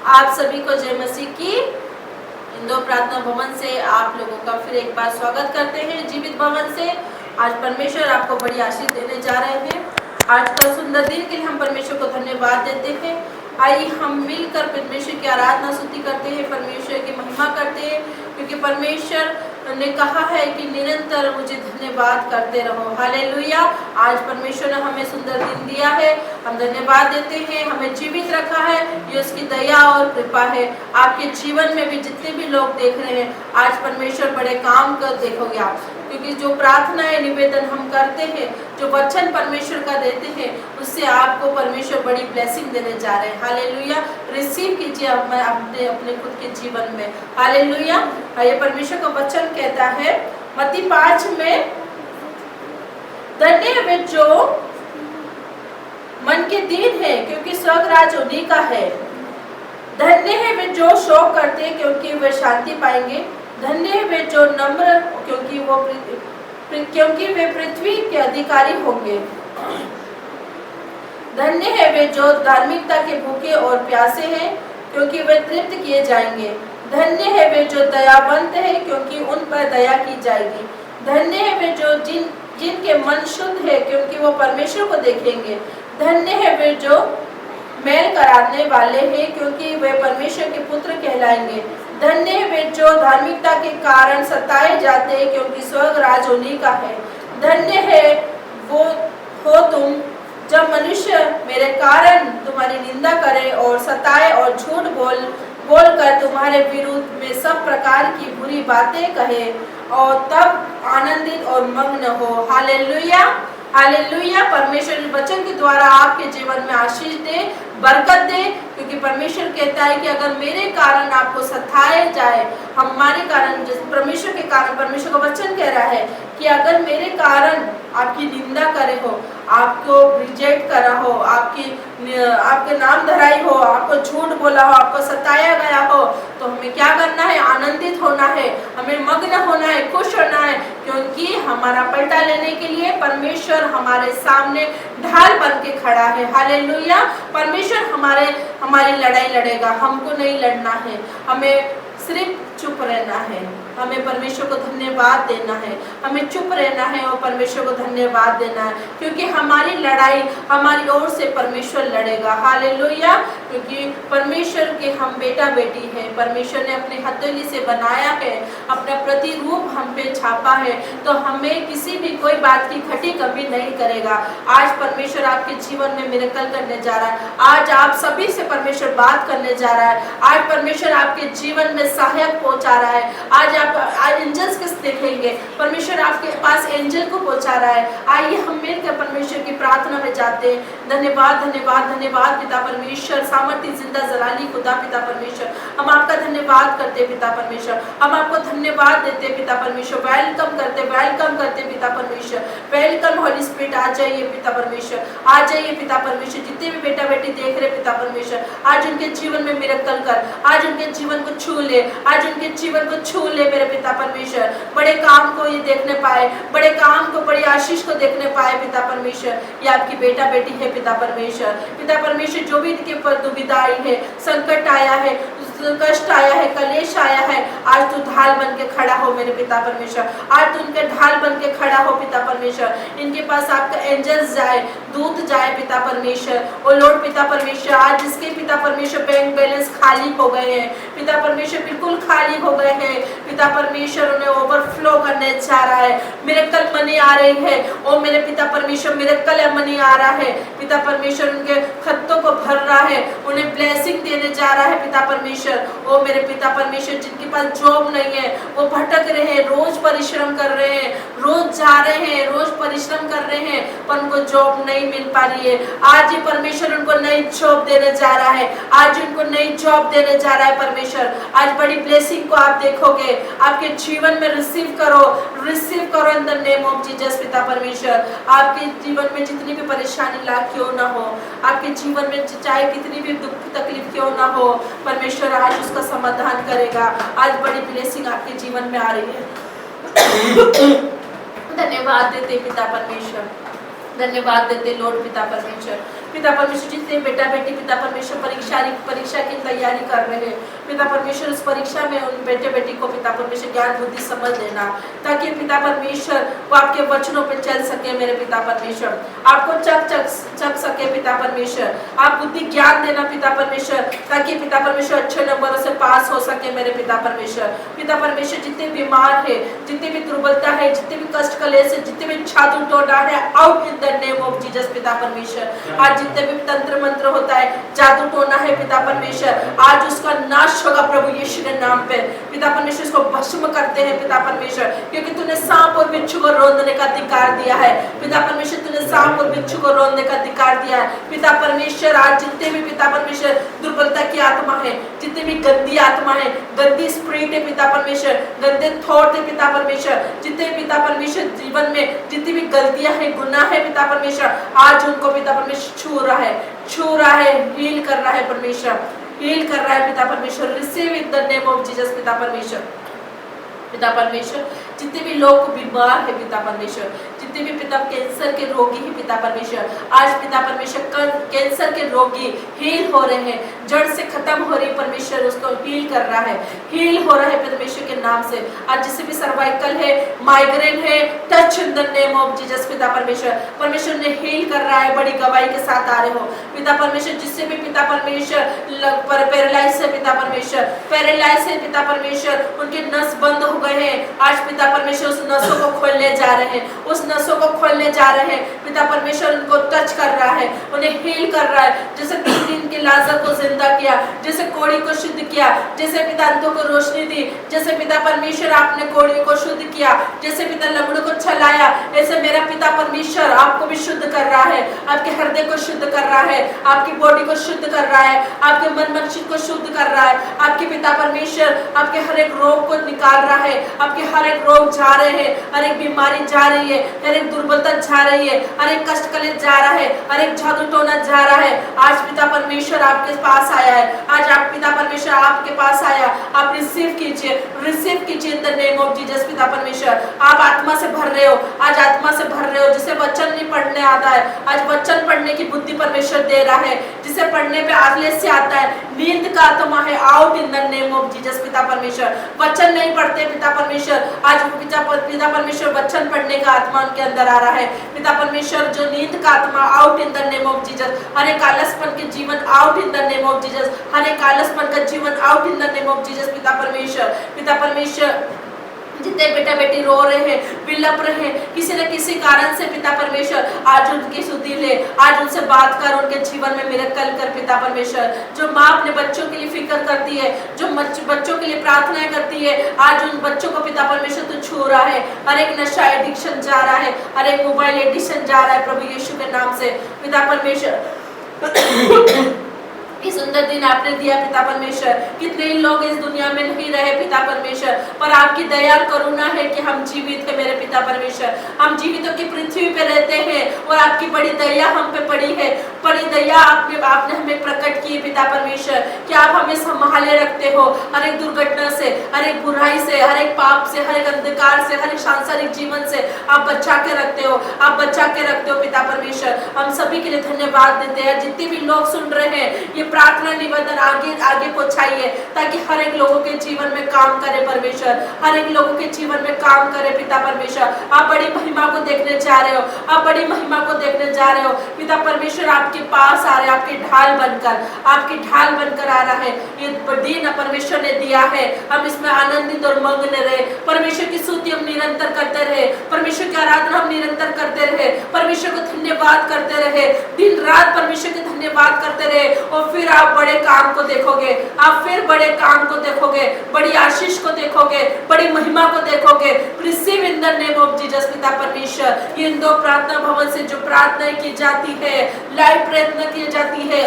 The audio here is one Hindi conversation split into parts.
आप सभी को जय मसीह की इंदौर प्रार्थना भवन से आप लोगों का फिर एक बार स्वागत करते हैं जीवित भवन से। आज परमेश्वर आपको बड़ी आशीष देने जा रहे हैं। आज का सुंदर दिन के लिए हम परमेश्वर को धन्यवाद देते हैं। आइए हम मिलकर परमेश्वर की आराधना स्तुति करते हैं, परमेश्वर की महिमा करते हैं, क्योंकि परमेश्वर ने कहा है कि निरंतर मुझे धन्यवाद करते रहो। हालेलुया। आज परमेश्वर ने हमें सुंदर दिन दिया है, हम धन्यवाद देते हैं। हमें जीवित रखा है, ये उसकी दया और कृपा है। आपके जीवन में भी जितने भी लोग देख रहे हैं, आज परमेश्वर बड़े काम कर देखोगे आप, क्योंकि जो प्रार्थनाएं निवेदन हम करते हैं, जो वचन परमेश्वर का देते हैं, उससे आपको परमेश्वर बड़ी ब्लेसिंग देने जा रहे हैं। हालेलुया। रिसीव कीजिए अपने अपने खुद के जीवन में। हालेलुया। ये परमेश्वर का वचन कहता है मत्ती 5 में, धन्य वे जो मन के दीन है, क्योंकि स्वर्ग राज उन्हीं का है। धन्य है वे जो शोक करते, क्योंकि वे शांति पाएंगे। धन्य है वे जो नम्र, क्योंकि वे पृथ्वी के अधिकारी होंगे। धन्य है वे जो धार्मिकता के भूखे और प्यासे हैं, क्योंकि वे तृप्त किए जाएंगे। धन्य है वे जो दयावंत है, क्योंकि उन पर दया की जाएगी। धन्य है वे जो जिनके मन शुद्ध है, क्योंकि वो परमेश्वर को देखेंगे। धन्य है वे जो मेल कराने वाले हैं, क्योंकि वे परमेश्वर के पुत्र कहलाएंगे। धन्य है वे जो धार्मिकता के कारण सताए जाते हैं, क्योंकि स्वर्ग राज उन्हीं का है। धन्य है वो हो तुम जब मनुष्य मेरे कारण तुम्हारी निंदा करे और सताए और झूठ बोलकर तुम्हारे विरुद्ध में सब प्रकार की बुरी बातें कहे, और तब आनंदित और मग्न हो। हालेलुया। हालेलुया। परमेश्वर इस वचन के द्वारा आपके जीवन में आशीष दे, बरकत दे, क्योंकि परमेश्वर कहता है कि अगर मेरे कारण आपको सताए जाए, हमारे कारण, परमेश्वर के कारण, परमेश्वर का वचन कह रहा है कि अगर मेरे कारण आपकी निंदा करे हो, आपको रिजेक्ट करा हो, आपके नाम धराई हो, आपको झूठ बोला हो, आपको सताया गया हो, तो हमें क्या करना है? आनंदित होना है, हमें मग्न होना है, खुश होना है, क्योंकि हमारा पलटा लेने के लिए परमेश्वर हमारे सामने ढाल बन के खड़ा है। हालेलुया। परमेश्वर हमारी लड़ाई लड़ेगा, हमको नहीं लड़ना है, हमें सिर्फ चुप रहना है, हमें परमेश्वर को धन्यवाद देना है, हमें चुप रहना है और परमेश्वर को धन्यवाद देना है, क्योंकि हमारी लड़ाई हमारी ओर से परमेश्वर लड़ेगा। हालेलुया। क्योंकि परमेश्वर के हम बेटा बेटी हैं, परमेश्वर ने अपने हथेली से बनाया है, अपना प्रतिरूप हम पे छापा है, तो हमें किसी भी कोई बात की खटी कमी नहीं करेगा। आज परमेश्वर आपके जीवन में मिरेकल करने जा रहा है। आज आप सभी से परमेश्वर बात करने जा रहा है। आज परमेश्वर आपके जीवन में सहायक पहुंचा रहा है। आज एंजल्स किस देखेंगे, परमेश्वर आपके पास एंजल को पहुंचा रहा है। आइए हम मिलकर परमेश्वर की प्रार्थना में जाते हैं। धन्यवाद धन्यवाद धन्यवाद पिता परमेश्वर, सामर्थ्य जिंदा जलाली खुदा पिता परमेश्वर, हम आपका धन्यवाद करते पिता परमेश्वर, हम आपको धन्यवाद देते पिता परमेश्वर। वेलकम करते पिता परमेश्वर। वेलकम होली स्पिरिट, आ जाइए पिता परमेश्वर, आ जाइए पिता परमेश्वर। जितने भी बेटा बेटी देख रहे पिता परमेश्वर, आज उनके जीवन में मिरेकल कर, आज उनके जीवन को छू ले, आज उनके जीवन को छू ले मेरे पिता परमेश्वर। बड़े काम को ये देखने पाए, बड़े काम को, बड़ी आशीष को देखने पाए पिता परमेश्वर। ये आपकी बेटा बेटी है पिता परमेश्वर। पिता परमेश्वर, जो भी इनके ऊपर दुविधा आई है, संकट आया है, कष्ट आया है, कलेश आया है, आज तू ढाल बन के खड़ा हो मेरे पिता परमेश्वर। आज तू उनके ढाल बन के खड़ा हो पिता परमेश्वर। इनके पास आपका एंजल्स जाए, दूत जाए पिता परमेश्वर। ओ लॉर्ड पिता परमेश्वर, आज जिसके पिता परमेश्वर बैंक बैलेंस खाली हो गए हैं पिता परमेश्वर, बिल्कुल खाली हो गए हैं पिता परमेश्वर, उन्हें ओवरफ्लो करने जा रहा है। मिरेकल मनी आ रही है ओ मेरे पिता परमेश्वर, मिरेकल मनी आ रहा है पिता परमेश्वर। उनके खत्तों को भर रहा है, उन्हें ब्लेसिंग देने जा रहा है पिता परमेश्वर। ओ मेरे पिता परमेश्वर, जिनके पास जॉब नहीं है, वो भटक रहे हैं, रोज परिश्रम कर रहे हैं, रोज जा रहे हैं, रोज परिश्रम कर रहे हैं, पर उनको जॉब नहीं मिल पा रही है। आज ही परमेश्वर उनको नई जॉब देने जा रहा है, आज उनको नई जॉब देने जा रहा है परमेश्वर। आज बड़ी ब्लेसिंग को आप देखोगे, आपके जीवन में रिसीव करो इन द नेम ऑफ जीसस पिता परमेश्वर। आपके जीवन में जितनी भी परेशानी ला क्यों ना हो, आपके जीवन में चाहे कितनी भी दुख तकलीफ क्यों ना हो, परमेश्वर आज उसका समाधान करेगा। आज बड़ी ब्लेसिंग आपके जीवन में आ रही है। धन्यवाद देते पिता परमेश्वर, धन्यवाद देते लॉर्ड पिता परमेश्वर। पिता परमेश्वर जितने बेटा बेटी पिता परमेश्वर परीक्षा की तैयारी कर रहे हैं, पिता परमेश्वर उस परीक्षा में उन बेटे बेटी को पिता परमेश्वर ज्ञान बुद्धि समझ देना, ताकि पिता परमेश्वर वो आपके वचनों पे चल सके मेरे पिता परमेश्वर, आपको चक सके पिता परमेश्वर, आप बुद्धि ज्ञान देना पिता परमेश्वर, ताकि पिता परमेश्वर अच्छे नंबरों से पास हो सके मेरे पिता परमेश्वर। पिता परमेश्वर जितने बीमार है, जितनी भी दुर्बलता है, जितने भी कष्ट कलेश है, जितने भी जादू टोना है, out in the name of Jesus पिता परमेश्वर। आज जितने भी तंत्र मंत्र होता है, जादू टोना है पिता परमेश्वर, आज उसका नाश होगा प्रभु यीशु के नाम पे। पिता परमेश्वर इसको भस्म करते हैं पिता परमेश्वर, क्योंकि तूने सांप और बिच्छू को रोंदने का अधिकार दिया है पिता परमेश्वर, तूने सांप और बिच्छू को रोंदने का अधिकार दिया है पिता परमेश्वर। आज जितने भी पिता परमेश्वर दुर्बलता की आत्मा है, जितने भी गंदी आत्मा है, गंदी स्पिरिट है पिता परमेश्वर, गंदे थॉट है पिता परमेश्वर, जितने पिता परमेश्वर जीवन में जितनी भी गलतियां हैं, गुनाह है पिता परमेश्वर, आज उनको पिता परमेश्वर छू रहा है, हील कर रहा है परमेश्वर, हील कर रहा है पिता परमेश्वर। Receive in the name of Jesus पिता परमेश्वर। पिता परमेश्वर जितने भी लोग बीमार है पिता परमेश्वर, जितने भी पिता कैंसर के रोगी है पिता परमेश्वर, आज पिता परमेश्वर कैंसर के रोगी हील हो रहे हैं, जड़ से खत्म हो रही परमेश्वर उसको हील कर रहा है, हील हो रहा है परमेश्वर के नाम से। आज जिससे भी सर्वाइकल है, माइग्रेन है, touch in the name of Jesus पिता परमेश्वर, परमेश्वर ने हील कर रहा है, बड़ी गवाही के साथ आ रहे हो पिता परमेश्वर। जिससे भी पिता परमेश्वर पैरालाइज है पिता परमेश्वर, पैरालाइज है पिता परमेश्वर, उनके नस बंद हो गए हैं, आज पिता परमेश्वर उस नसों को खोलने जा रहे हैं, उस नसों को खोलने जा रहे हैं पिता परमेश्वर, उनको टच कर रहा है, उन्हें हील कर रहा है। जैसे 3 दिन के लाजर को जिंदा किया, जैसे कोढ़ी को शुद्ध किया, जैसे पिता अंधों को रोशनी दी, जैसे पिता परमेश्वर आपने कोढ़ी को शुद्ध किया, जैसे पिता लंगड़ों को चलाया, ऐसे मेरा पिता परमेश्वर आपको भी शुद्ध कर रहा है, आपके हृदय को शुद्ध कर रहा है, आपकी बॉडी को शुद्ध कर रहा है, आपके मन मस्तिष्क को शुद्ध कर रहा है, आपके पिता परमेश्वर आपके हर एक रोग को निकाल रहा है, आपके हर एक रोग जा रहे हैं, हर एक बीमारी जा रही है, हर एक दुर्बलता जा रही है, हर एक कष्ट कलेश जा रहा है, हर एक जादू टोना जा रहा है। आज पिता परमेश्वर आपके पास आया है, आज आप पिता परमेश्वर आपके पास आया, आप रिसीव कीजिए इन द नेम ऑफ जीसस पिता परमेश्वर। आप आत्मा से भर रहे हो, आज आत्मा से भर रहे हो, जिसे वचन नहीं पढ़ने आता है, आज वचन पढ़ने की बुद्धि परमेश्वर दे रहा है, जिसे पढ़ने पे आलस्य से आता है, नींद का आत्मा है, out in the name of Jesus पिता परमेश्वर। वचन नहीं पढ़ते पिता परमेश्वर, आज पिता परमेश्वर वचन पढ़ने का आत्मा उनके अंदर आ रहा है पिता परमेश्वर। जो नींद का आत्मा out in the name of Jesus, हर एक आलसपन के जीवन out in the name of Jesus, हर एक आलसपन का जीवन out in the name of Jesus पिता परमेश्वर। पिता परमेश्वर जितने बेटा बेटी रो रहे हैं, विलप रहे हैं किसी न किसी कारण से पिता परमेश्वर, आज उनकी सुधि ले, आज उनसे बात कर, उनके जीवन में मिरेकल कर पिता परमेश्वर। जो माँ अपने बच्चों के लिए फिक्र करती है, जो बच्चों के लिए प्रार्थनाएं करती है, आज उन बच्चों को पिता परमेश्वर तो छू रहा है, हर एक नशा एडिक्शन जा रहा है, हर एक मोबाइल एडिक्शन जा रहा है प्रभु यीशु के नाम से पिता परमेश्वर। इस सुंदर दिन आपने दिया पिता परमेश्वर, कितने ही लोग इस दुनिया में नहीं रहे पिता परमेश्वर, पर आपकी दया करुणा है कि हम जीवित है मेरे पिता परमेश्वर, हम जीवितों की पृथ्वी पे रहते हैं और आपकी बड़ी दया हम पे पड़ी है, बड़ी दया आपने हमें प्रकट की पिता परमेश्वर, कि आप हमें संभाले रखते हो हर एक दुर्घटना से, हर एक बुराई से, हर एक पाप से, हर एक अंधकार से, हर एक सांसारिक जीवन से आप बचा के रखते हो, आप बचा के रखते हो पिता परमेश्वर। हम सभी के लिए धन्यवाद देते हैं। जितने भी लोग सुन रहे हैं ये प्रार्थना निवेदन आगे पहुंचाइए, ताकि हर एक लोगों के जीवन में काम करे परमेश्वर, हर एक लोगों के जीवन में काम करे पिता परमेश्वर। आप बड़ी महिमा को देखने जा रहे हो, आप बड़ी महिमा को देखने जा रहे हो पिता परमेश्वर। आपके पास आ रहे, आपके ढाल बनकर आ रहा है। ये दिन परमेश्वर ने दिया है, हम इसमें आनंदित और मग्न रहे, परमेश्वर की स्तुति हम निरंतर करते रहे, परमेश्वर की आराधना हम निरंतर करते रहे, परमेश्वर को धन्यवाद करते रहे, दिन रात परमेश्वर के धन्यवाद करते रहे, और फिर आप बड़े काम को देखोगे, आप फिर बड़े काम को देखोगे, बड़ी आशीष को देखोगे, बड़ी महिमा को देखोगे। Receive in the name of Jesus पिता परमेश्वर। इन 2 प्रार्थना भवन से जो प्रार्थनाएं की जाती है, लाइव प्रार्थना की जाती है,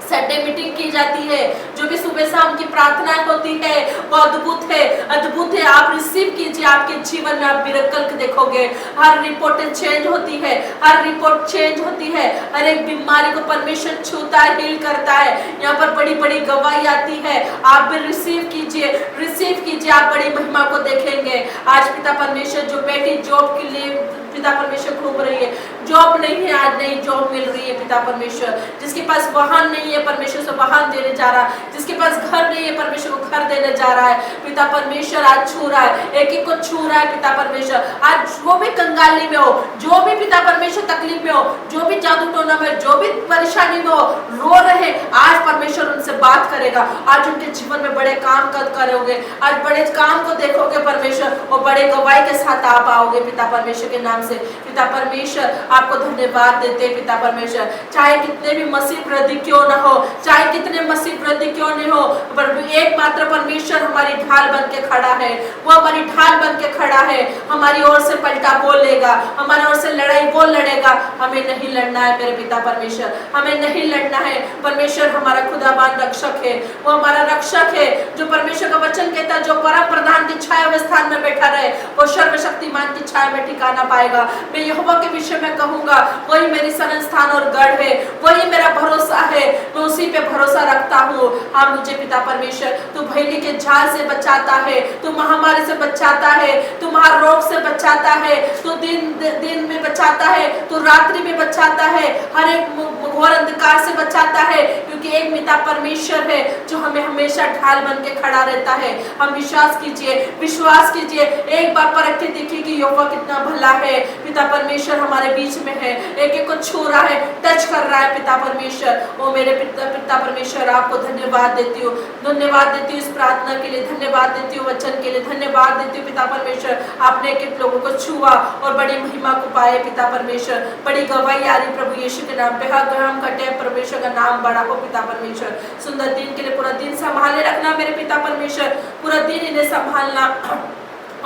संडे मीटिंग की जाती है, जो भी सुबह शाम की प्रार्थनाएं होती है, वो अद्भुत है, अद्भुत है। आप रिसीव कीजिए, आपके जीवन में आप मिरेकल देखोगे। हर रिपोर्ट चेंज होती है, हर रिपोर्ट चेंज होती है, हर एक बीमारी को परमेश्वर छूता है, हील करता है। यहाँ पर बड़ी बड़ी गवाही आती है, आप भी रिसीव कीजिए, आप बड़ी महिमा को देखेंगे। आज पिता परमेश्वर जो बेटी जॉब के लिए पिता परमेश्वर घूम रही है, जॉब नहीं है, आज नई जॉब मिल रही है पिता परमेश्वर, जिसके पास वाहन नहीं है परमेश्वर से वाहन देने जा रहा है, जिसके पास घर नहीं है परमेश्वर को घर देने जा रहा है, पिता परमेश्वर आज छू रहा है, एक एक को छू रहा है पिता परमेश्वर। आज जो भी कंगाली में हो, जो भी पिता परमेश्वर तकलीफ में हो, जो भी जादू टोना में, जो भी परेशानी में हो, रो रहे, आज परमेश्वर उनसे बात करेगा, आज उनके जीवन में बड़े काम करोगे, आज बड़े काम को देखोगे परमेश्वर, और बड़े गवाही के साथ आप आओगे पिता परमेश्वर के नाम से। पिता परमेश्वर आपको धन्यवाद देते पिता परमेश्वर, चाहे कितने भी मसीह वृद्धि क्यों ना हो, चाहे कितने मसीह वृद्धि क्यों नहीं हो, पर एकमात्र परमेश्वर हमारी ढाल बन के खड़ा है, वो हमारी ढाल बन के खड़ा है, हमारी ओर से पलटा बोल लेगा, हमारी ओर से लड़ाई बोल लड़ेगा। हमें नहीं लड़ना है मेरे पिता परमेश्वर, हमें नहीं लड़ना है। परमेश्वर हमारा खुदाबान रक्षक है, वो हमारा रक्षक है, जो परमेश्वर का वचन कहता है, जो परम प्रधान की छाया हुए स्थान में बैठा रहे, वो सर्वशक्तिमान की छाया में ठिकाना पाएगा। मैं यहोवा के विषय में कहूंगा, वही मेरी शरण स्थान और गढ़ है, वही मेरा भरोसा है, मैं उसी पे भरोसा रखता हूँ। हाँ मुझे पिता परमेश्वर तू भैली के झाल से बचाता है, तू महामारी से बचाता है, तू महारोग से बचाता है, तू दिन में बचाता है, तू रात्रि में बचाता है, हर एक घोर अंधकार से बचाता है, क्योंकि एक पिता परमेश्वर है जो हमें हमेशा ढाल बन के खड़ा रहता है। हम विश्वास कीजिए, एक बार परख के देखिए कि यहोवा कितना भला है। पिता परमेश्वर हमारे बीच में है, एक एक को छू रहा है, टच कर रहा है पिता परमेश्वर। ओ मेरे पिता परमेश्वर आपको धन्यवाद देती हूँ, धन्यवाद देती हूँ इस प्रार्थना के लिए, धन्यवाद देती हूँ वचन के लिए, धन्यवाद देती हूँ पिता परमेश्वर। आपने एक लोगों को छुआ और बड़ी महिमा को पाए पिता परमेश्वर, बड़ी गवाही आ रही प्रभु यीशु के नाम पे। हम कटे परमेश्वर का नाम बड़ा हो पिता परमेश्वर। सुंदर दिन के लिए पूरा दिन संभाले रखना मेरे पिता परमेश्वर, पूरा दिन इन्हें संभालना,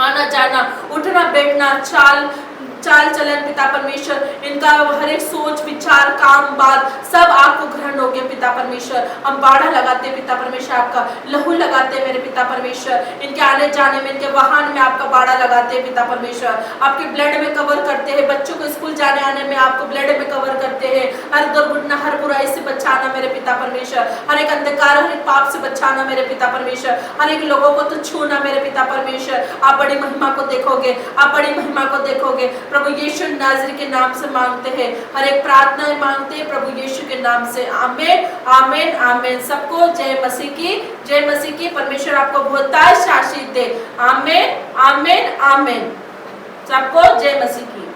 आना जाना, उठना बैठना, चाल चलन पिता परमेश्वर, इनका हर एक सोच विचार काम बात सब आपको ग्रहण हो गया पिता परमेश्वर। हम बाड़ा लगाते पिता परमेश्वर, आपका लहू लगाते मेरे पिता परमेश्वर, इनके आने जाने में, इनके वाहन में आपका बाड़ा लगाते पिता परमेश्वर, आपके ब्लड में कवर करते हैं, बच्चों को स्कूल जाने आने में आपको ब्लड में कवर करते हैं, हर दुर्घटना हर बुराई से बचाना मेरे पिता परमेश्वर, हर एक अंधकार हर एक पाप से बचाना मेरे पिता परमेश्वर, हर एक लोगों को तो छूना मेरे पिता परमेश्वर। आप बड़ी महिमा को देखोगे, आप बड़ी महिमा को देखोगे प्रभु यीशु नाज़री के नाम से मांगते हैं, हर एक प्रार्थना मांगते हैं प्रभु यीशु के नाम से। आमीन आमीन आमीन। सबको जय मसीह की, जय मसीह की। परमेश्वर आपको बहुत आशीष दे। आमीन आमीन आमीन। सबको जय मसीह की।